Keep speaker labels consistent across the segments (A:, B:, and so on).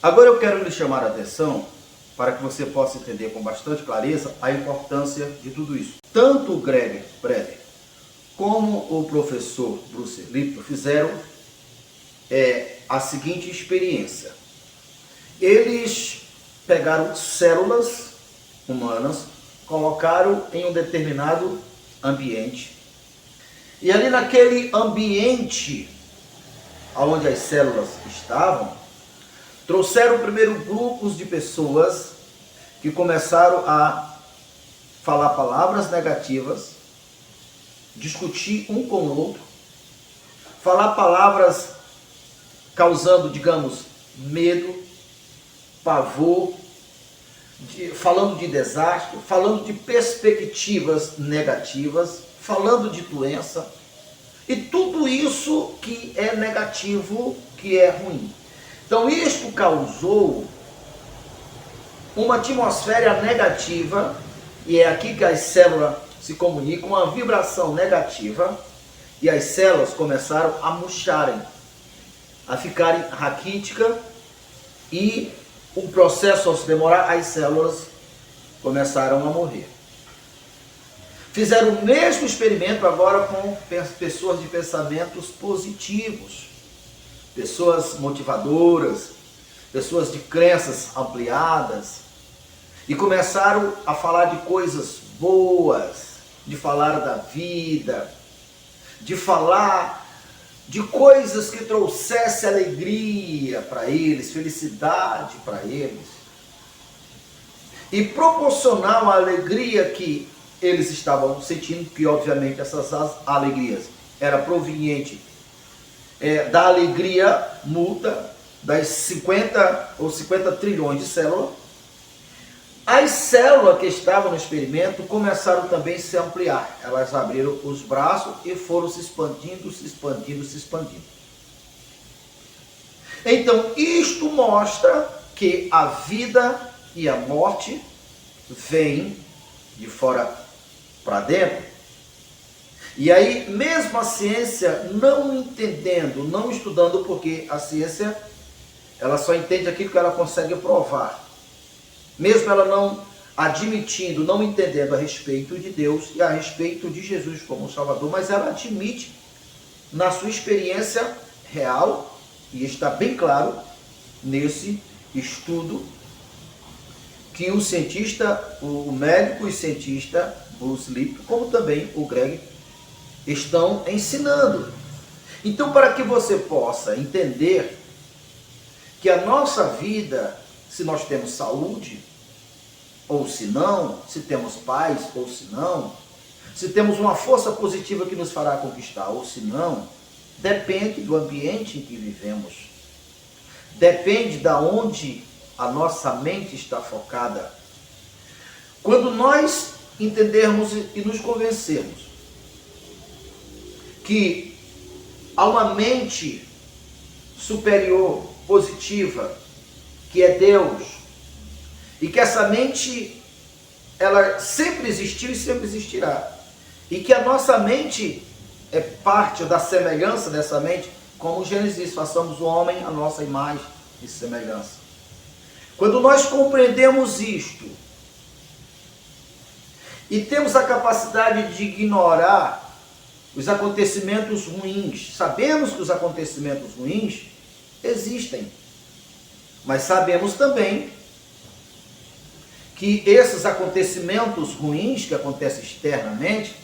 A: Agora eu quero lhe chamar a atenção para que você possa entender com bastante clareza a importância de tudo isso. Tanto o Greg Braden como o professor Bruce Lipton fizeram a seguinte experiência. Eles pegaram células humanas, colocaram em um determinado ambiente, e ali naquele ambiente onde as células estavam, trouxeram primeiro grupos de pessoas que começaram a falar palavras negativas, discutir um com o outro, falar palavras causando, digamos, medo, pavor, falando de desastre, falando de perspectivas negativas, falando de doença, e tudo isso que é negativo, que é ruim. Então isto causou uma atmosfera negativa, e é aqui que as células se comunicam, uma vibração negativa, e as células começaram a murcharem, a ficarem raquíticas, e o processo, ao se demorar, as células começaram a morrer. Fizeram o mesmo experimento agora com pessoas de pensamentos positivos, pessoas motivadoras, pessoas de crenças ampliadas, e começaram a falar de coisas boas, de falar da vida, de falar de coisas que trouxesse alegria para eles, felicidade para eles, e proporcionar a alegria que eles estavam sentindo, que obviamente essas alegrias eram provenientes da alegria mútua das 50 ou 50 trilhões de células. As células que estavam no experimento começaram também a se ampliar. Elas abriram os braços e foram se expandindo, se expandindo, se expandindo. Então, isto mostra que a vida e a morte vêm de fora para dentro. E aí, mesmo a ciência não entendendo, não estudando, porque a ciência ela só entende aquilo que ela consegue provar. Mesmo ela não admitindo, não entendendo a respeito de Deus e a respeito de Jesus como Salvador, mas ela admite na sua experiência real, e está bem claro nesse estudo, que o cientista, o médico e cientista Bruce Lipton, como também o Greg, estão ensinando. Então, para que você possa entender que a nossa vida, se nós temos saúde, ou se não, se temos paz, ou se não, se temos uma força positiva que nos fará conquistar, ou se não, depende do ambiente em que vivemos. Depende de onde a nossa mente está focada. Quando nós entendermos e nos convencermos que há uma mente superior, positiva, que é Deus, e que essa mente ela sempre existiu e sempre existirá, e que a nossa mente é parte da semelhança dessa mente, como Gênesis diz, façamos o homem a nossa imagem e semelhança. Quando nós compreendemos isto e temos a capacidade de ignorar os acontecimentos ruins, sabemos que os acontecimentos ruins existem, mas sabemos também que esses acontecimentos ruins que acontecem externamente,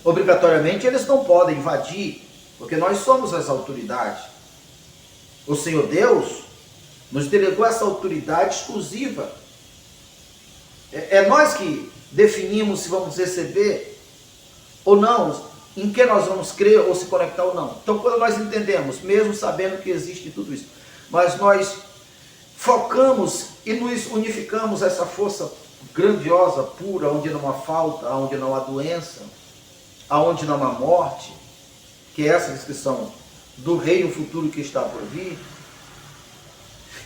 A: obrigatoriamente eles não podem invadir, porque nós somos as autoridades. O Senhor Deus nos delegou essa autoridade exclusiva. É nós que definimos se vamos receber ou não, em que nós vamos crer ou se conectar ou não. Então, quando nós entendemos, mesmo sabendo que existe tudo isso, mas nós focamos e nos unificamos a essa força grandiosa, pura, onde não há falta, onde não há doença, onde não há morte, que é essa descrição do reino futuro que está por vir.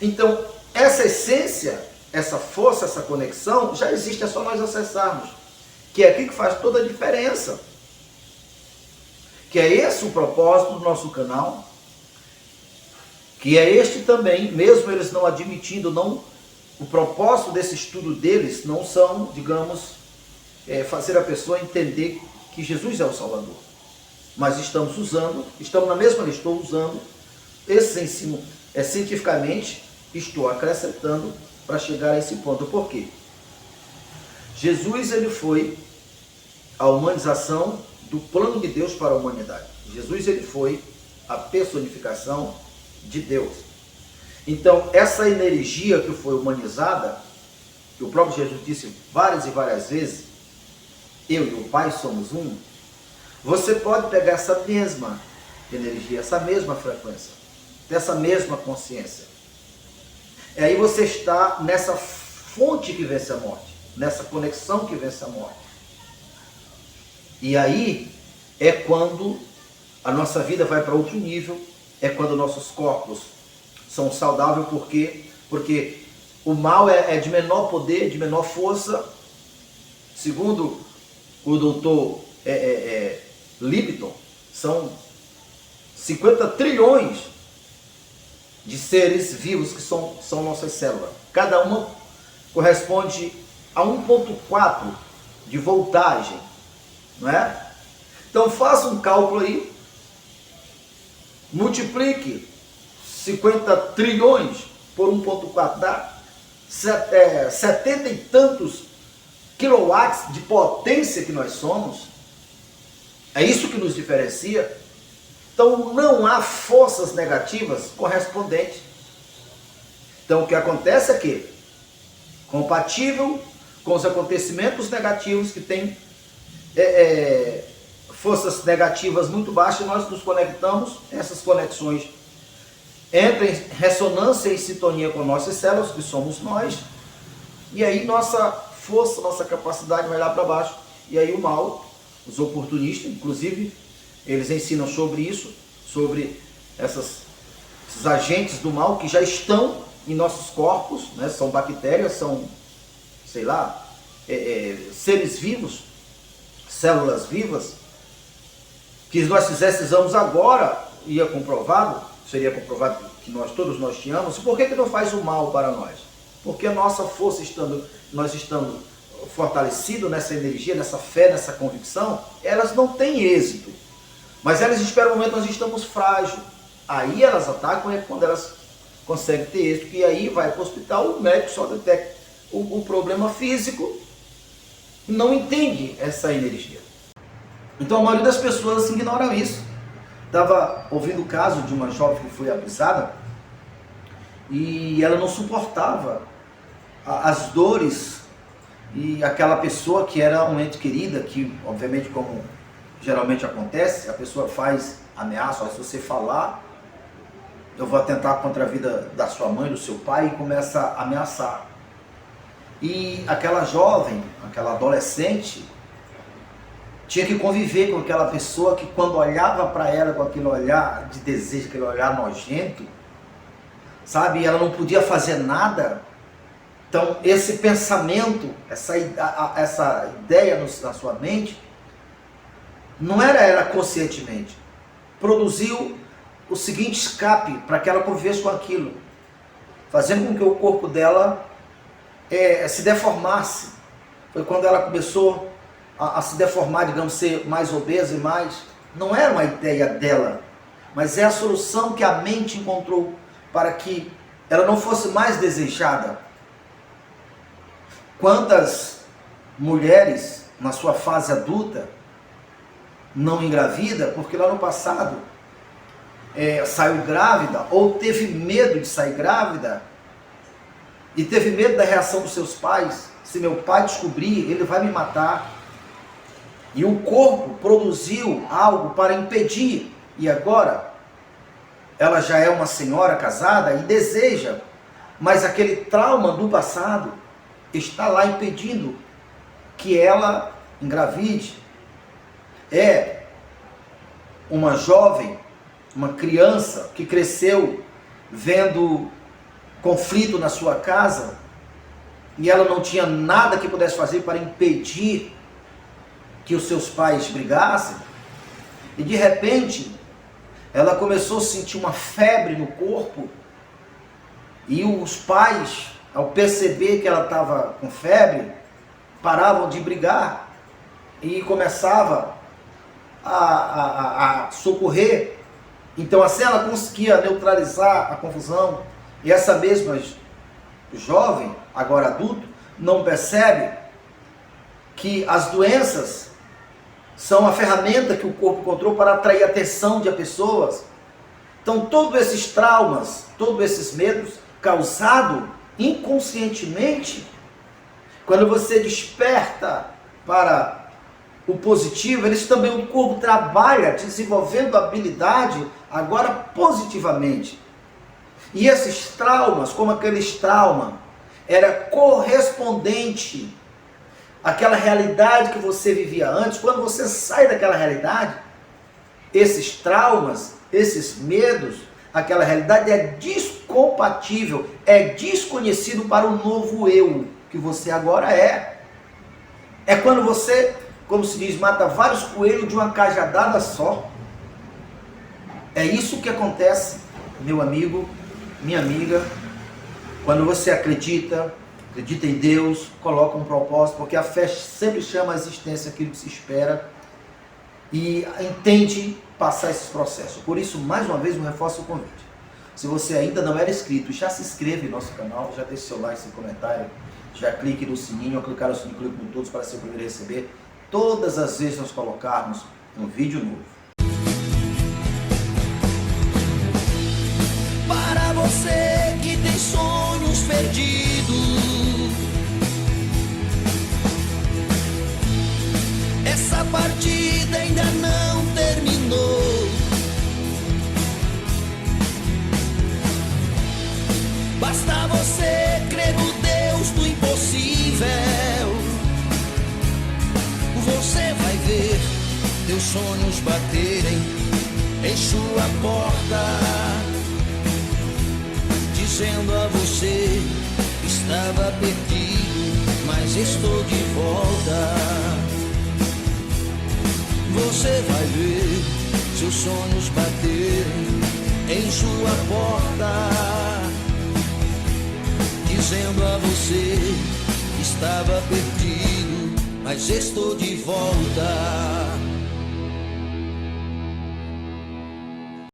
A: Então, essa essência, essa força, essa conexão, já existe, é só nós acessarmos. Que é aqui que faz toda a diferença. Que é esse o propósito do nosso canal. que é este também, mesmo eles não admitindo, não, o propósito desse estudo deles não são, digamos, fazer a pessoa entender que Jesus é o Salvador. Mas estamos na mesma linha, estou usando esse ensino cientificamente, estou acrescentando para chegar a esse ponto. Por quê? Jesus, ele foi a humanização do plano de Deus para a humanidade. Jesus, ele foi a personificação de Deus. Então, essa energia que foi humanizada, que o próprio Jesus disse várias e várias vezes, eu e o Pai somos um, você pode pegar essa mesma energia, essa mesma frequência, dessa mesma consciência. E aí você está nessa fonte que vence a morte, nessa conexão que vence a morte. E aí é quando a nossa vida vai para outro nível, é quando nossos corpos são saudáveis, porque o mal é de menor poder, de menor força. Segundo o doutor Lipton, são 50 trilhões de seres vivos que são nossas células. Cada uma corresponde a 1,4 de voltagem, não é? Então faça um cálculo aí, multiplique 50 trilhões por 1,4, dá 70 e tantos quilowatts de potência que nós somos. É isso que nos diferencia. Então não há forças negativas correspondentes. Então o que acontece é que, compatível com os acontecimentos negativos que tem forças negativas muito baixas, nós nos conectamos, essas conexões entram em ressonância e sintonia com nossas células, que somos nós, e aí nossa força, nossa capacidade vai lá para baixo. E aí o mal, os oportunistas, inclusive, eles ensinam sobre isso, sobre esses agentes do mal que já estão em nossos corpos, né? São bactérias, são, sei lá, seres vivos, células vivas, que nós fizéssemos agora, seria comprovado que todos nós tínhamos. Por que não faz o mal para nós? Porque a nossa força, nós estando fortalecidos nessa energia, nessa fé, nessa convicção, elas não têm êxito. Mas elas esperam o momento que nós estamos frágeis. Aí elas atacam, é quando elas conseguem ter êxito. E aí vai para o hospital, o médico só detecta o problema físico, não entende essa energia. Então a maioria das pessoas ignoram isso. Estava ouvindo o caso de uma jovem que foi abusada e ela não suportava as dores, e aquela pessoa que era um ente querida, que obviamente, como geralmente acontece, a pessoa faz ameaça: se você falar, eu vou atentar contra a vida da sua mãe, do seu pai, e começa a ameaçar. E aquela jovem, aquela adolescente, tinha que conviver com aquela pessoa que, quando olhava para ela com aquele olhar de desejo, aquele olhar nojento, sabe, ela não podia fazer nada. Então esse pensamento, essa ideia na sua mente, não era conscientemente, produziu o seguinte escape para que ela convivesse com aquilo, fazendo com que o corpo dela se deformasse. Foi quando ela começou a se deformar, digamos, ser mais obesa e mais. Não era uma ideia dela, mas é a solução que a mente encontrou para que ela não fosse mais desejada. Quantas mulheres na sua fase adulta não engravida porque lá no passado saiu grávida, ou teve medo de sair grávida e teve medo da reação dos seus pais? Se meu pai descobrir, ele vai me matar. E o corpo produziu algo para impedir, e agora ela já é uma senhora casada e deseja, mas aquele trauma do passado está lá impedindo que ela engravide. É uma jovem, uma criança que cresceu vendo conflito na sua casa e ela não tinha nada que pudesse fazer para impedir que os seus pais brigassem, e de repente ela começou a sentir uma febre no corpo e os pais, ao perceber que ela estava com febre, paravam de brigar e começava a socorrer. Então assim ela conseguia neutralizar a confusão. E essa mesma jovem, agora adulto, não percebe que as doenças são a ferramenta que o corpo encontrou para atrair a atenção de pessoas. Então todos esses traumas, todos esses medos causados inconscientemente, quando você desperta para o positivo, eles também, o corpo trabalha desenvolvendo a habilidade agora positivamente. E esses traumas, como aqueles traumas, era correspondente àquela realidade que você vivia antes. Quando você sai daquela realidade, esses traumas, esses medos, aquela realidade é descompatível, é desconhecido para o novo eu que você agora é. É quando você, como se diz, mata vários coelhos de uma cajadada só. É isso que acontece, meu amigo, minha amiga, quando você acredita em Deus, coloca um propósito, porque a fé sempre chama à existência aquilo que se espera e entende passar esses processos. Por isso, mais uma vez, eu reforço o convite. Se você ainda não era inscrito, já se inscreve no nosso canal, já deixe seu like, seu comentário, já clique no sininho, ao clicar no sininho, clique no todos para ser o primeiro a receber todas as vezes que nós colocarmos um vídeo novo.
B: Para você que tem sonhos perdidos, essa partida ainda não terminou. Basta você crer no Deus do impossível. Você vai ver teus sonhos baterem em sua porta, dizendo a você: estava perdido, mas estou de volta. Você vai ver seus sonhos baterem em sua porta, dizendo a você: estava perdido, mas estou de volta.